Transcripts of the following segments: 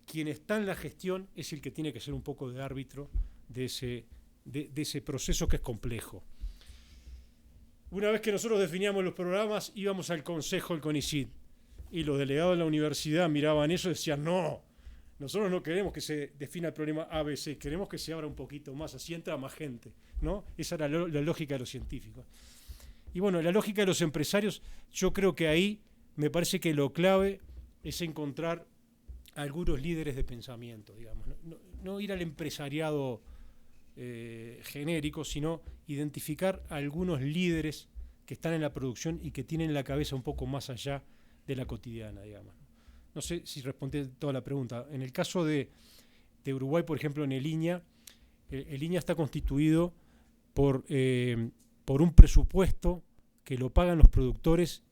quien está en la gestión es el que tiene que ser un poco de árbitro de ese proceso que es complejo. Una vez que nosotros definíamos los programas, íbamos al consejo del CONICYT y los delegados de la universidad miraban eso y decían, no, nosotros no queremos que se defina el problema ABC, queremos que se abra un poquito más, así entra más gente, ¿no? Esa era la lógica de los científicos. Y bueno, la lógica de los empresarios, yo creo que ahí me parece que lo clave es encontrar algunos líderes de pensamiento, digamos, no ir al empresariado genérico, sino identificar algunos líderes que están en la producción y que tienen la cabeza un poco más allá de la cotidiana, digamos. No sé si respondí toda la pregunta. En el caso de Uruguay, por ejemplo, en el INIA está constituido por un presupuesto que lo pagan los productores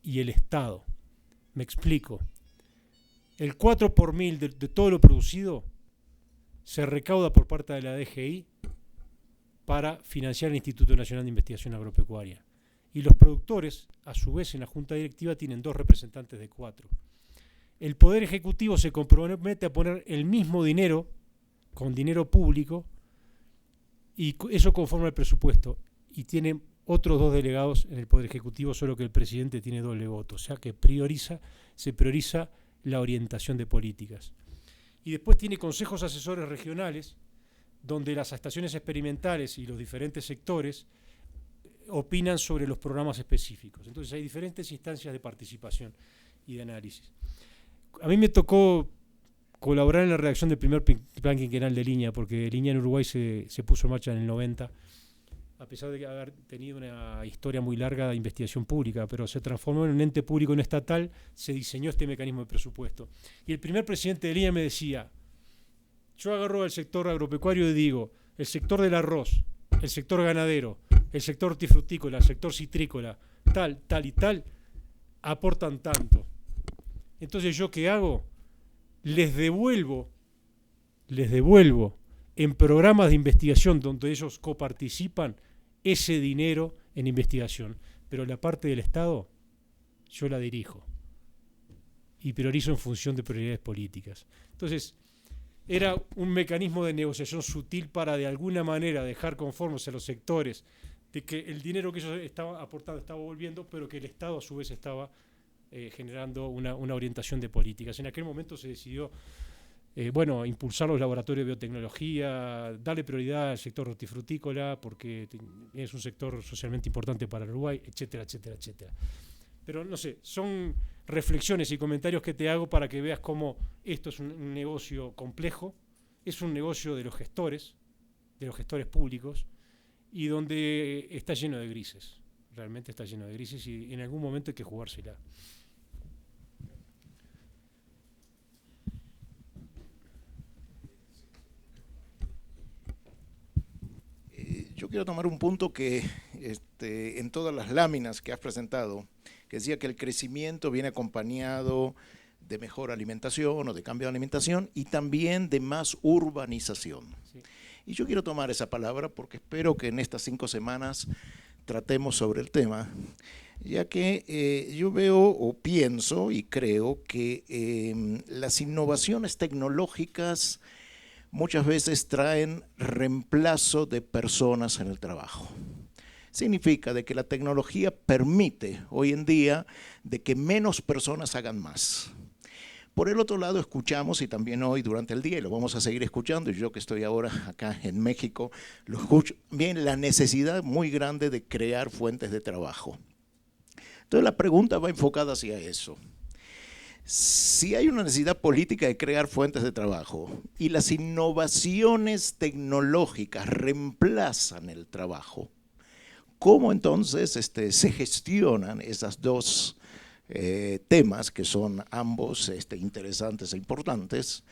y el Estado. Me explico. El 4 por mil de todo lo producido se recauda por parte de la DGI para financiar el Instituto Nacional de Investigación Agropecuaria. Y los productores, a su vez, en la Junta Directiva tienen 2 representantes de 4. El Poder Ejecutivo se compromete a poner el mismo dinero, con dinero público, y eso conforma el presupuesto. Y tiene otros 2 delegados en el Poder Ejecutivo, solo que el presidente tiene doble voto. O sea que se prioriza la orientación de políticas. Y después tiene consejos asesores regionales, donde las estaciones experimentales y los diferentes sectores opinan sobre los programas específicos. Entonces hay diferentes instancias de participación y de análisis. A mí me tocó colaborar en la redacción del primer plan quinquenal de Línea, porque Línea en Uruguay se puso en marcha en el 90, a pesar de haber tenido una historia muy larga de investigación pública, pero se transformó en un ente público no estatal, se diseñó este mecanismo de presupuesto. Y el primer presidente de Línea me decía, yo agarro al sector agropecuario y digo, el sector del arroz, el sector ganadero, el sector hortifrutícola, el sector citrícola, tal y tal, aportan tanto. Entonces, ¿yo qué hago? Les devuelvo en programas de investigación donde ellos coparticipan ese dinero en investigación. Pero la parte del Estado, yo la dirijo y priorizo en función de prioridades políticas. Entonces, era un mecanismo de negociación sutil para de alguna manera dejar conformes a los sectores de que el dinero que ellos estaban aportando estaba volviendo, pero que el Estado a su vez estaba generando una orientación de políticas. En aquel momento se decidió impulsar los laboratorios de biotecnología, darle prioridad al sector hortifrutícola porque es un sector socialmente importante para Uruguay, etcétera, etcétera, etcétera. Pero no sé, son reflexiones y comentarios que te hago para que veas cómo esto es un negocio complejo, es un negocio de los gestores públicos, y donde está lleno de grises, realmente está lleno de grises y en algún momento hay que jugársela. Yo quiero tomar un punto que en todas las láminas que has presentado, que decía que el crecimiento viene acompañado de mejor alimentación o de cambio de alimentación y también de más urbanización. Sí. Y yo quiero tomar esa palabra porque espero que en estas 5 semanas tratemos sobre el tema, ya que yo veo o pienso y creo que las innovaciones tecnológicas muchas veces traen reemplazo de personas en el trabajo. Significa de que la tecnología permite hoy en día de que menos personas hagan más. Por el otro lado, escuchamos, y también hoy durante el día, y lo vamos a seguir escuchando, y yo que estoy ahora acá en México, lo escucho bien, la necesidad muy grande de crear fuentes de trabajo. Entonces la pregunta va enfocada hacia eso. Si hay una necesidad política de crear fuentes de trabajo y las innovaciones tecnológicas reemplazan el trabajo, ¿cómo entonces se gestionan esas dos temas que son ambos interesantes e importantes?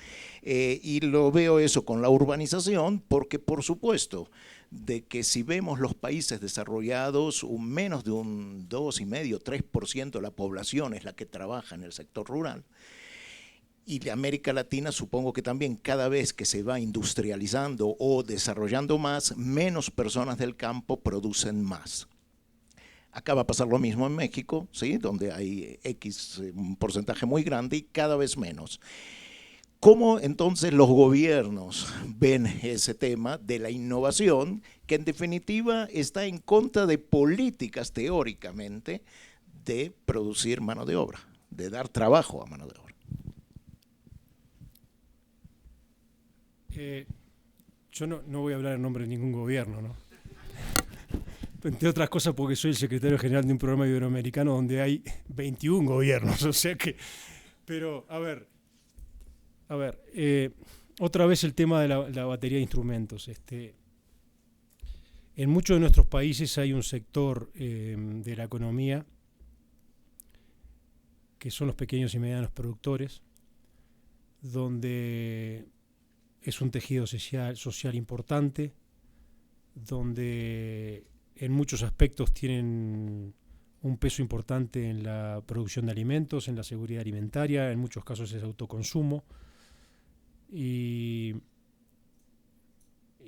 Y lo veo eso con la urbanización porque, por supuesto, de que si vemos los países desarrollados, menos de un 2,5, 3% de la población es la que trabaja en el sector rural. Y de América Latina supongo que también cada vez que se va industrializando o desarrollando más, menos personas del campo producen más. Acá va a pasar lo mismo en México, ¿sí? Donde hay un porcentaje muy grande y cada vez menos. ¿Cómo entonces los gobiernos ven ese tema de la innovación, que en definitiva está en contra de políticas teóricamente de producir mano de obra, de dar trabajo a mano de obra? Yo no voy a hablar en nombre de ningún gobierno, ¿no? Entre otras cosas porque soy el secretario general de un programa iberoamericano donde hay 21 gobiernos, o sea que... Pero, a ver, otra vez el tema de la batería de instrumentos. En muchos de nuestros países hay un sector de la economía que son los pequeños y medianos productores, donde es un tejido social importante, donde en muchos aspectos tienen un peso importante en la producción de alimentos, en la seguridad alimentaria, en muchos casos es autoconsumo, y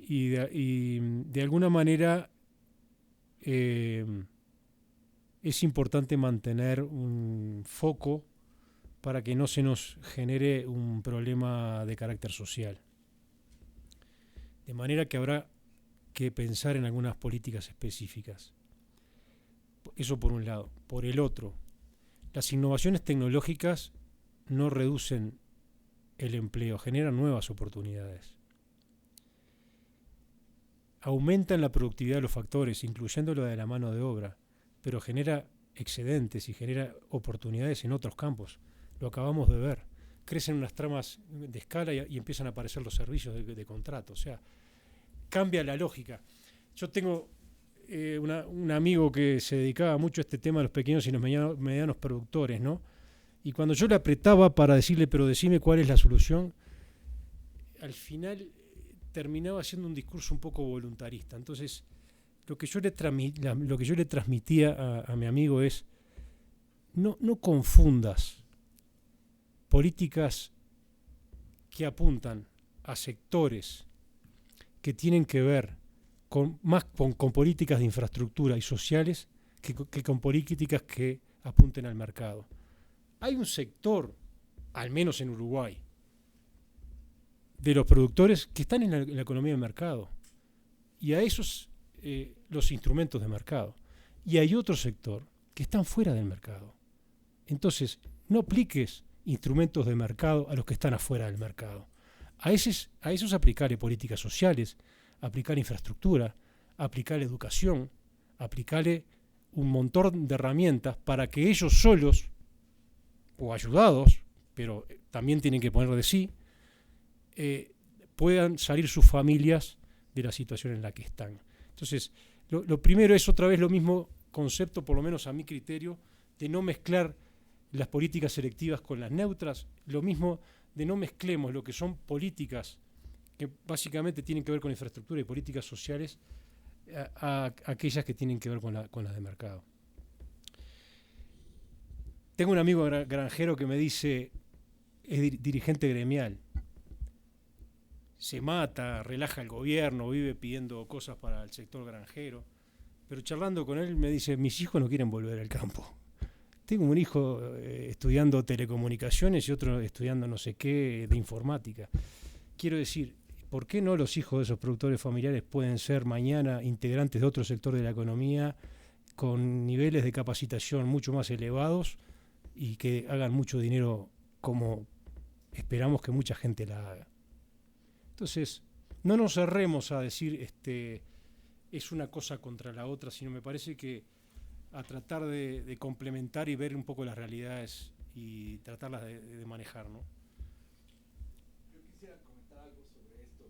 de alguna manera es importante mantener un foco para que no se nos genere un problema de carácter social. De manera que habrá que pensar en algunas políticas específicas. Eso por un lado. Por el otro, las innovaciones tecnológicas no reducen el empleo, generan nuevas oportunidades. Aumentan la productividad de los factores, incluyendo lo de la mano de obra, pero genera excedentes y genera oportunidades en otros campos. Lo acabamos de ver. Crecen unas tramas de escala y empiezan a aparecer los servicios de contrato. O sea, cambia la lógica. Yo tengo un amigo que se dedicaba mucho a este tema de los pequeños y los medianos productores, ¿no? Y cuando yo le apretaba para decirle, pero decime cuál es la solución, al final terminaba siendo un discurso un poco voluntarista. Entonces, lo que yo le transmitía a mi amigo es, no confundas políticas que apuntan a sectores que tienen que ver más con políticas de infraestructura y sociales que con políticas que apunten al mercado. Hay un sector, al menos en Uruguay, de los productores que están en la economía de mercado, y a esos los instrumentos de mercado. Y hay otro sector que están fuera del mercado. Entonces, no apliques instrumentos de mercado a los que están afuera del mercado. A esos aplicarle políticas sociales, aplicar infraestructura, aplicar educación, aplicarle un montón de herramientas para que ellos solos, o ayudados, pero también tienen que poner de sí, puedan salir sus familias de la situación en la que están. Entonces, lo primero es otra vez lo mismo concepto, por lo menos a mi criterio, de no mezclar las políticas selectivas con las neutras, lo mismo de no mezclemos lo que son políticas que básicamente tienen que ver con infraestructura y políticas sociales a aquellas que tienen que ver con las de mercado. Tengo un amigo granjero que me dice, es dirigente gremial, se mata, relaja el gobierno, vive pidiendo cosas para el sector granjero, pero charlando con él me dice, mis hijos no quieren volver al campo. Tengo un hijo estudiando telecomunicaciones y otro estudiando no sé qué de informática. Quiero decir, ¿por qué no los hijos de esos productores familiares pueden ser mañana integrantes de otro sector de la economía con niveles de capacitación mucho más elevados y que hagan mucho dinero como esperamos que mucha gente la haga? Entonces, no nos cerremos a decir es una cosa contra la otra, sino me parece que a tratar de complementar y ver un poco las realidades y tratarlas de manejar, ¿no? Yo quisiera comentar algo sobre esto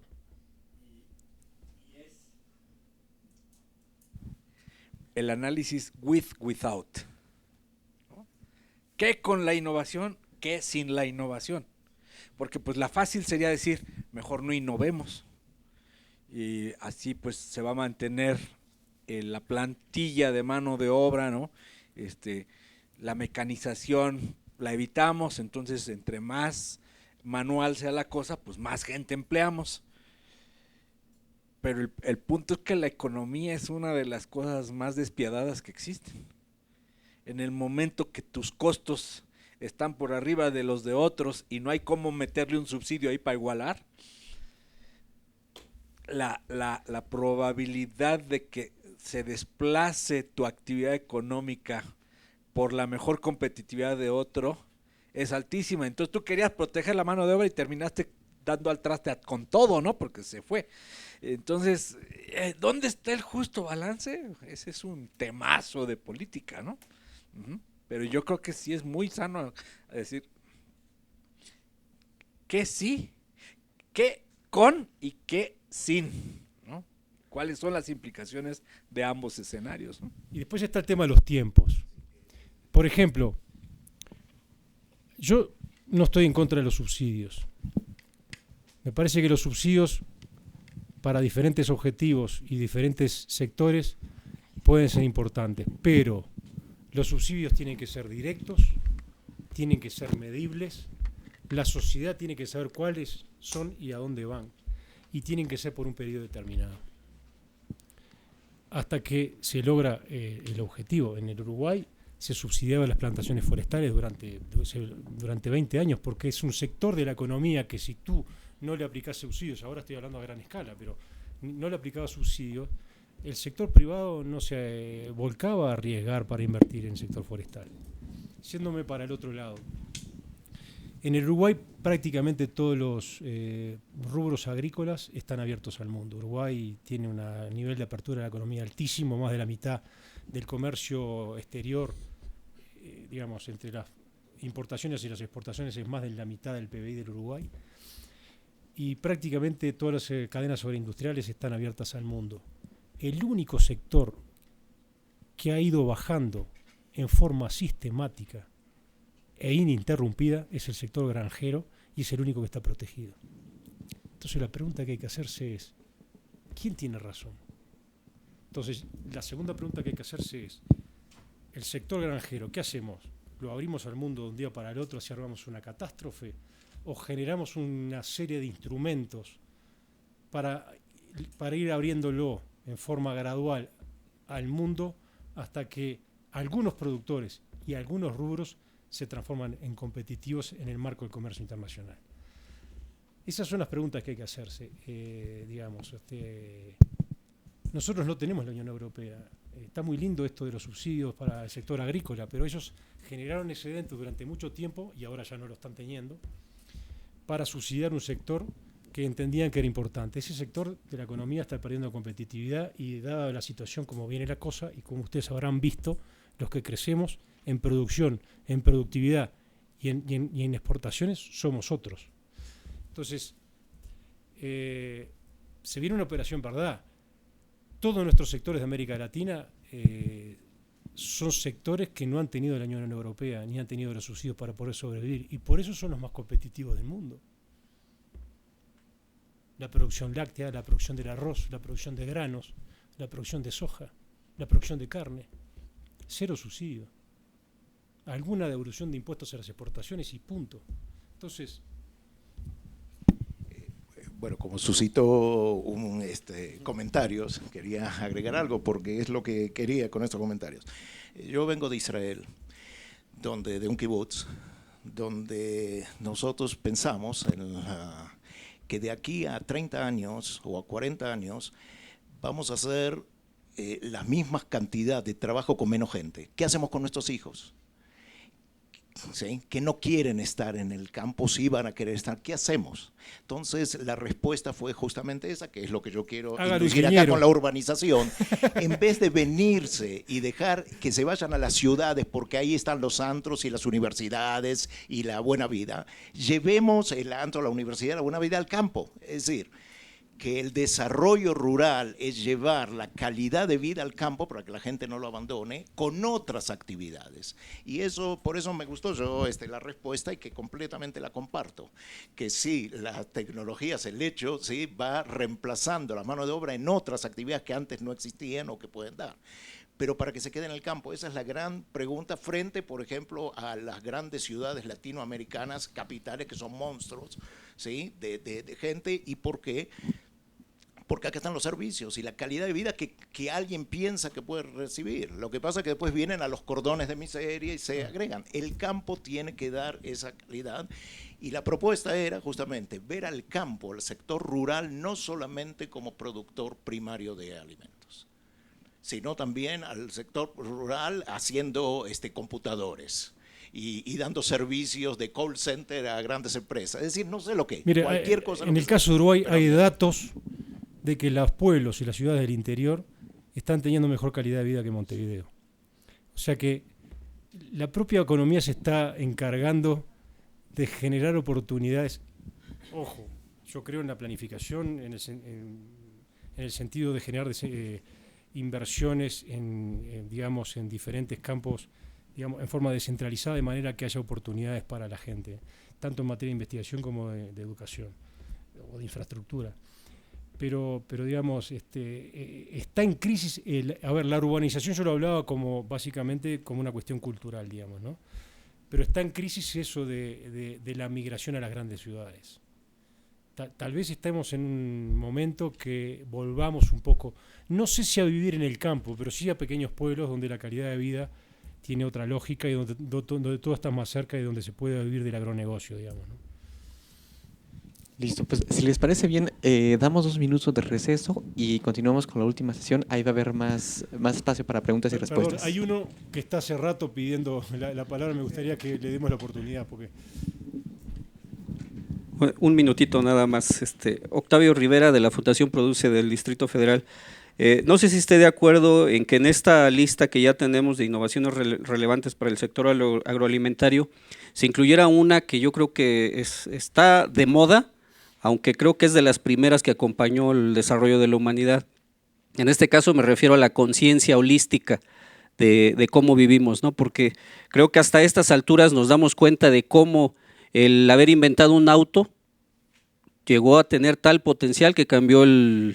y es el análisis without, ¿no? ¿Qué con la innovación? ¿Qué sin la innovación? Porque pues la fácil sería decir, mejor no innovemos y así pues se va a mantener la plantilla de mano de obra, ¿no? La mecanización la evitamos, entonces entre más manual sea la cosa, pues más gente empleamos. Pero el punto es que la economía es una de las cosas más despiadadas que existen. En el momento que tus costos están por arriba de los de otros y no hay cómo meterle un subsidio ahí para igualar, la probabilidad de que se desplace tu actividad económica por la mejor competitividad de otro es altísima. Entonces tú querías proteger la mano de obra y terminaste dando al traste con todo, ¿no? Porque se fue. Entonces, ¿dónde está el justo balance? Ese es un temazo de política, ¿no? Pero yo creo que sí es muy sano decir que sí, que con y que sin, ¿no? ¿Cuáles son las implicaciones de ambos escenarios, ¿no? Y después está el tema de los tiempos. Por ejemplo, yo no estoy en contra de los subsidios. Me parece que los subsidios para diferentes objetivos y diferentes sectores pueden ser importantes, pero los subsidios tienen que ser directos, tienen que ser medibles, la sociedad tiene que saber cuáles son y a dónde van, y tienen que ser por un periodo determinado. Hasta que se logra el objetivo. En el Uruguay se subsidiaban las plantaciones forestales durante 20 años, porque es un sector de la economía que si tú no le aplicás subsidios, ahora estoy hablando a gran escala, pero no le aplicaba subsidios, el sector privado no se volcaba a arriesgar para invertir en el sector forestal. Yéndome para el otro lado. En el Uruguay prácticamente todos los rubros agrícolas están abiertos al mundo. Uruguay tiene un nivel de apertura de la economía altísimo, más de la mitad del comercio exterior, digamos, entre las importaciones y las exportaciones es más de la mitad del PBI del Uruguay. Y prácticamente todas las cadenas agroindustriales están abiertas al mundo. El único sector que ha ido bajando en forma sistemática e ininterrumpida es el sector granjero y es el único que está protegido. Entonces la pregunta que hay que hacerse es, ¿quién tiene razón? Entonces la segunda pregunta que hay que hacerse es, el sector granjero, ¿qué hacemos? ¿Lo abrimos al mundo de un día para el otro, así armamos una catástrofe? ¿O generamos una serie de instrumentos para ir abriéndolo en forma gradual al mundo hasta que algunos productores y algunos rubros se transforman en competitivos en el marco del comercio internacional? Esas son las preguntas que hay que hacerse. Nosotros no tenemos la Unión Europea. Está muy lindo esto de los subsidios para el sector agrícola, pero ellos generaron excedentes durante mucho tiempo, y ahora ya no lo están teniendo, para subsidiar un sector que entendían que era importante. Ese sector de la economía está perdiendo competitividad y dada la situación como viene la cosa, y como ustedes habrán visto, los que crecemos en producción, en productividad y en exportaciones somos otros. Entonces, se viene una operación verdad. Todos nuestros sectores de América Latina son sectores que no han tenido la Unión Europea ni han tenido los subsidios para poder sobrevivir, y por eso son los más competitivos del mundo. La producción láctea, la producción del arroz, la producción de granos, la producción de soja, la producción de carne, cero subsidio, alguna devolución de impuestos a las exportaciones y punto. Entonces, bueno, como suscitó comentarios, quería agregar algo porque es lo que quería con estos comentarios. Yo vengo de Israel, de un kibutz, donde nosotros pensamos que de aquí a 30 años o a 40 años vamos a hacer la misma cantidad de trabajo con menos gente. ¿Qué hacemos con nuestros hijos? ¿Sí? Que no quieren estar en el campo, sí van a querer estar. ¿Qué hacemos? Entonces la respuesta fue justamente esa, que es lo que yo quiero inducir acá con la urbanización. En vez de venirse y dejar que se vayan a las ciudades porque ahí están los antros y las universidades y la buena vida, llevemos el antro, la universidad, la buena vida al campo. Es decir, que el desarrollo rural es llevar la calidad de vida al campo para que la gente no lo abandone con otras actividades. Y eso, por eso me gustó yo la respuesta, y que completamente la comparto. Que sí, las tecnologías, el hecho, sí, va reemplazando la mano de obra en otras actividades que antes no existían o que pueden dar. Pero para que se quede en el campo, esa es la gran pregunta frente, por ejemplo, a las grandes ciudades latinoamericanas, capitales que son monstruos, ¿sí? de gente. ¿Y por qué? porque acá están los servicios y la calidad de vida que alguien piensa que puede recibir. Lo que pasa es que después vienen a los cordones de miseria y se agregan. El campo tiene que dar esa calidad y la propuesta era justamente ver al campo, al sector rural, no solamente como productor primario de alimentos, sino también al sector rural haciendo computadores y dando servicios de call center a grandes empresas. Es decir, no sé lo que, mire, cualquier cosa. En el caso de Uruguay hay datos de que los pueblos y las ciudades del interior están teniendo mejor calidad de vida que Montevideo. O sea que la propia economía se está encargando de generar oportunidades. Ojo, yo creo en la planificación, en el sentido de generar inversiones digamos, en diferentes campos, digamos, en forma descentralizada, de manera que haya oportunidades para la gente, tanto en materia de investigación como de educación o de infraestructura. Pero digamos, está en crisis. A ver, la urbanización yo lo hablaba como básicamente como una cuestión cultural, digamos, ¿no? Pero está en crisis eso de la migración a las grandes ciudades. Tal vez estemos en un momento que volvamos un poco, no sé si a vivir en el campo, pero sí a pequeños pueblos donde la calidad de vida tiene otra lógica y donde todo está más cerca y donde se puede vivir del agronegocio, digamos, ¿no? Listo, pues si les parece bien, damos 2 minutos de receso y continuamos con la última sesión. Ahí va a haber más espacio para preguntas y respuestas. Perdón, hay uno que está hace rato pidiendo la palabra, me gustaría que le demos la oportunidad, porque... Un minutito nada más. Octavio Rivera, de la Fundación Produce del Distrito Federal. No sé si esté de acuerdo en que en esta lista que ya tenemos de innovaciones relevantes para el sector agroalimentario se incluyera una que yo creo que está de moda, aunque creo que es de las primeras que acompañó el desarrollo de la humanidad. En este caso me refiero a la conciencia holística de cómo vivimos, ¿no? Porque creo que hasta estas alturas nos damos cuenta de cómo el haber inventado un auto llegó a tener tal potencial que cambió el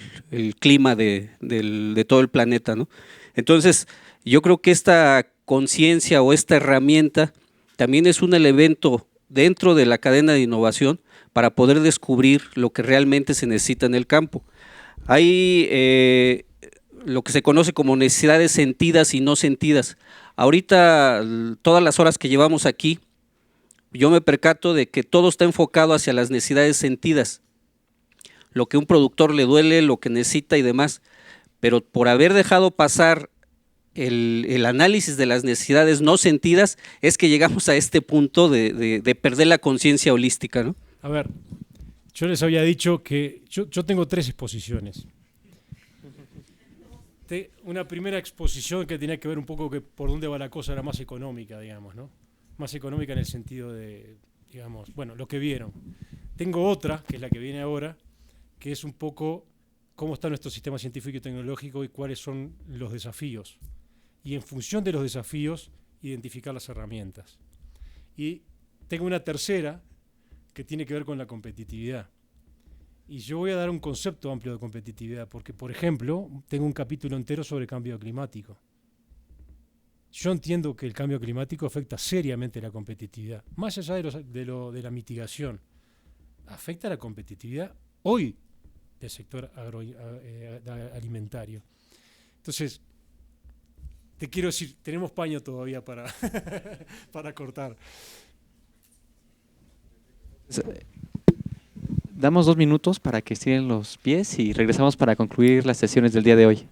clima de todo el planeta, ¿no? Entonces, yo creo que esta conciencia o esta herramienta también es un elemento dentro de la cadena de innovación para poder descubrir lo que realmente se necesita en el campo. Hay lo que se conoce como necesidades sentidas y no sentidas. Ahorita, todas las horas que llevamos aquí, yo me percato de que todo está enfocado hacia las necesidades sentidas, lo que a un productor le duele, lo que necesita y demás, pero por haber dejado pasar el análisis de las necesidades no sentidas es que llegamos a este punto de perder la conciencia holística, ¿no? A ver, yo les había dicho que yo tengo 3 exposiciones. Una primera exposición que tenía que ver un poco que por dónde va la cosa era más económica, digamos, ¿no? Más económica en el sentido de, digamos, bueno, lo que vieron. Tengo otra, que es la que viene ahora, que es un poco cómo está nuestro sistema científico y tecnológico y cuáles son los desafíos. Y en función de los desafíos, identificar las herramientas. Y tengo una tercera que tiene que ver con la competitividad. Y yo voy a dar un concepto amplio de competitividad, porque, por ejemplo, tengo un capítulo entero sobre cambio climático. Yo entiendo que el cambio climático afecta seriamente la competitividad, más allá de la mitigación. Afecta la competitividad hoy del sector alimentario. Entonces, te quiero decir, tenemos paño todavía para, para cortar. Damos 2 minutos para que estiren los pies y regresamos para concluir las sesiones del día de hoy.